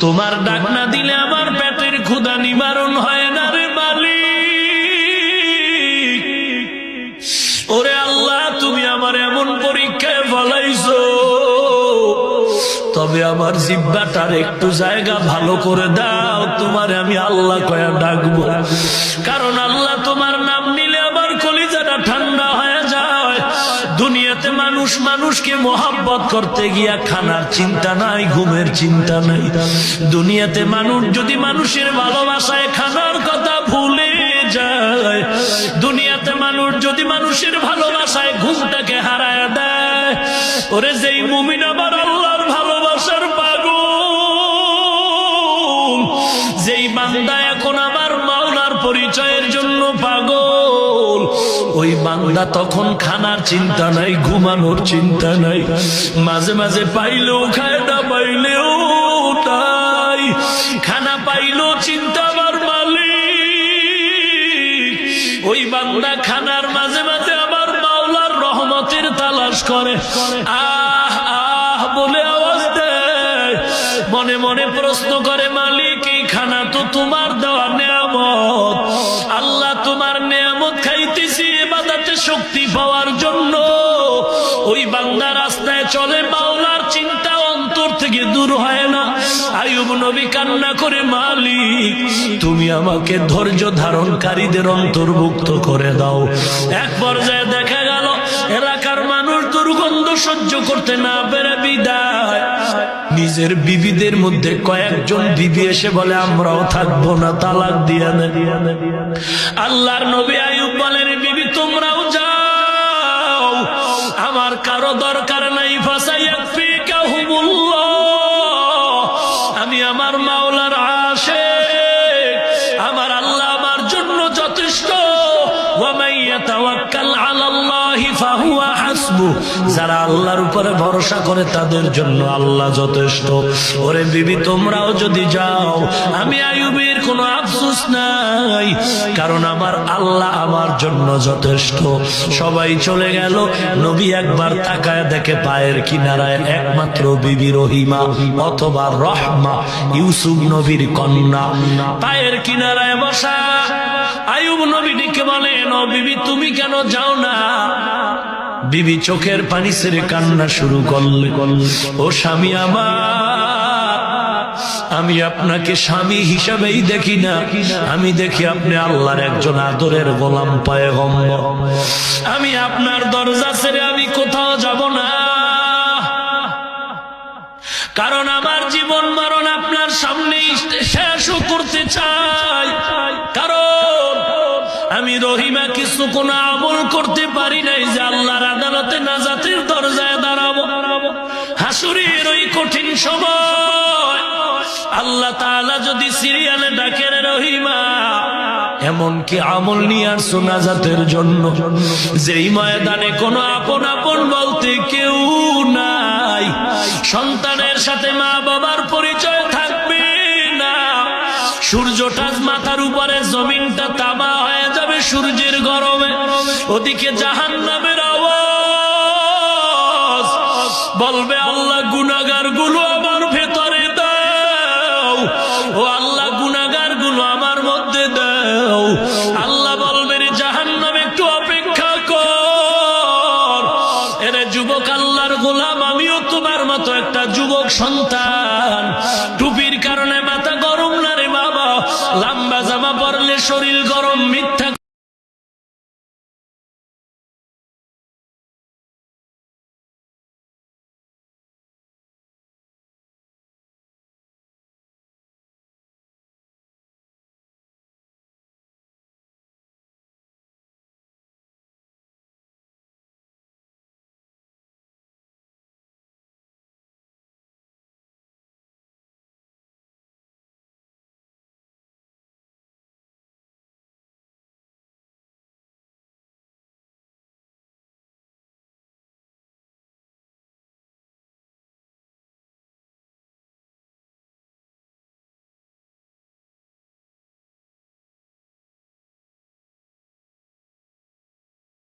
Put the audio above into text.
তোমার ডাক না দিলে আমার পেটের ক্ষুধা নিবারণ হয় না রে মালিক। ওরে আল্লাহ, তুমি আমার এমন পরীক্ষায় ফলাইছো, তবে আমার জিহ্বাটার একটু জায়গা ভালো করে দাও, তোমারে আমি আল্লাহ কয়া ডাকবো। কারণ আল্লাহ তোমার নাম নিলে আমার কলিজাটা ঠান্ডা হয়ে যায়। দুনিয়াতে মানুষ মানুষকে মোহাব্বত করতে গিয়া খানার চিন্তা নাই, ঘুমের চিন্তা নাই। দুনিয়াতে মানুষ যদি মানুষের ভালোবাসায় খানার কথা ভুলে যায়, দুনিয়াতে মানুষ যদি মানুষের ভালোবাসায় ঘুমটাকে হারায় দেয়, ওরে যেই মুমিন আবার আল্লাহর ভালোবাসার পাগল, যেই বান্দা এখন আবার মাওলার পরিচয়ের জন্য পাগল, ওই বান্দা তখন খানার চিন্তা নাই, ঘুমানোর চিন্তা নাই। মাঝে মাঝে পাইলেও খায়, না পাইলেও তাই। খানা পাইলেও চিন্তা আমার মালিক। ওই বান্দা খানার মাঝে মাঝে আমার মাওলার রহমতের তালাশ করে, আহ আহ বলে আওয়াজ দেয়, মনে মনে প্রশ্ন করে, মালিক এই খানা তো তোমার দেওয়া নেয়ামত, আল্লাহ তোমার নেয়ামত খাইতেছি ইবাদতে শক্তি পাওয়ার জন্য। ওই বান্দা রাস্তায় চলে, মাওলার চিন্তা অন্তর থেকে দূর হয় না। আইয়ুব নবী কান্না করে, মালিক তুমি আমাকে ধৈর্য ধারণকারীদের অন্তর্ভুক্ত করে দাও। এক পর্যায়ে দেখা গেল এলাকার মানুষ দুর্গন্ধ সহ্য করতে না পেরে বিদায় নিজের বিবিদের মধ্যে কয়েকজন বিবি এসে বলে, আমরাও থাকবো না, তালাক দিয়া না। আল্লাহর নবী আইয়ুব বলেন, বিবি তোমরাও যাও, আমার কারো দরকার নাই। ফাসায়াকফিকাহুমুল্লাহ, আমি আমার মাওলার আশিক, আমার আল্লাহ আমার জন্য যথেষ্ট। ওয়া মান ইয়াতাওয়াক্কাল আলাল্লাহি ফাহুয়া হাসবুহ, যারা আল্লাহর উপরে ভরসা করে তাদের জন্য আল্লাহ যথেষ্ট। ওরে বিবি তোমরাও যদি যাও, আমি আইয়ুবের কোনো আফসোস নাই, কারণ আমার আল্লাহ আমার জন্য যথেষ্ট। সবাই চলে গেল। নবী একবার তাকায় দেখে পায়ের কিনারায় একমাত্র বিবি রহিমা অথবা রহমা, ইউসুফ নবীর কন্যা, পায়ের কিনারায় বসা। আইয়ুব নবী ডেকে বলেন, ও বিবি তুমি কেন যাও না? বিবি চোখের পানি ছেড়ে কান্না শুরু করলে, ও স্বামী আমার, আমি আপনাকে স্বামী হিসাবেই দেখি না, আমি দেখি আপনি আল্লাহর একজন আদরের গোলাম পয়গম্বর। আমি আপনার দরজা ছেড়ে আমি কোথাও যাব না, কারণ আমার জীবন মরণ আপনার সামনেই শেষও করতে চাই। কারণ আমি রহিমা কিছু কোনো আমল করতে পারি নাই যে আল্লাহর আদালতে নাজাতের দরজায় দাঁড়াবো। হাসুরের ওই কঠিন সময় আল্লাহ তাআলা যদি সিরিয়ালে ডাকেন, রহিমা এমনকি আমল নিয়ে আসছো নাজাতের জন্য, যেই ময়দানে কোনো আপন আপন বলতে কেউ নাই, সন্তানের সাথে মা বাবার পরিচয় থাকবে না, সূর্যটা মাথার উপরে, জমিনটা তামা হয়ে যাবে সূর্যের গরমে, ওদিকে জাহান্নামের আওয়াজ বলবে, আল্লাহ গুনাহগার গুলো আমার ভেতরে দাও, ও আল্লাহ গুনাহগার গুলো আমার মধ্যে দাও। আল্লাহ বলবেন, জাহান্নাম একটু অপেক্ষা কর। এরে যুবক আল্লাহর গোলাম, আমিও তোমার মতো একটা যুবক সন্তান, টুপির কারণে মাথা গরম না রে বাবা, লম্বা জামা পরলে শরীর গরম, মিথ্যা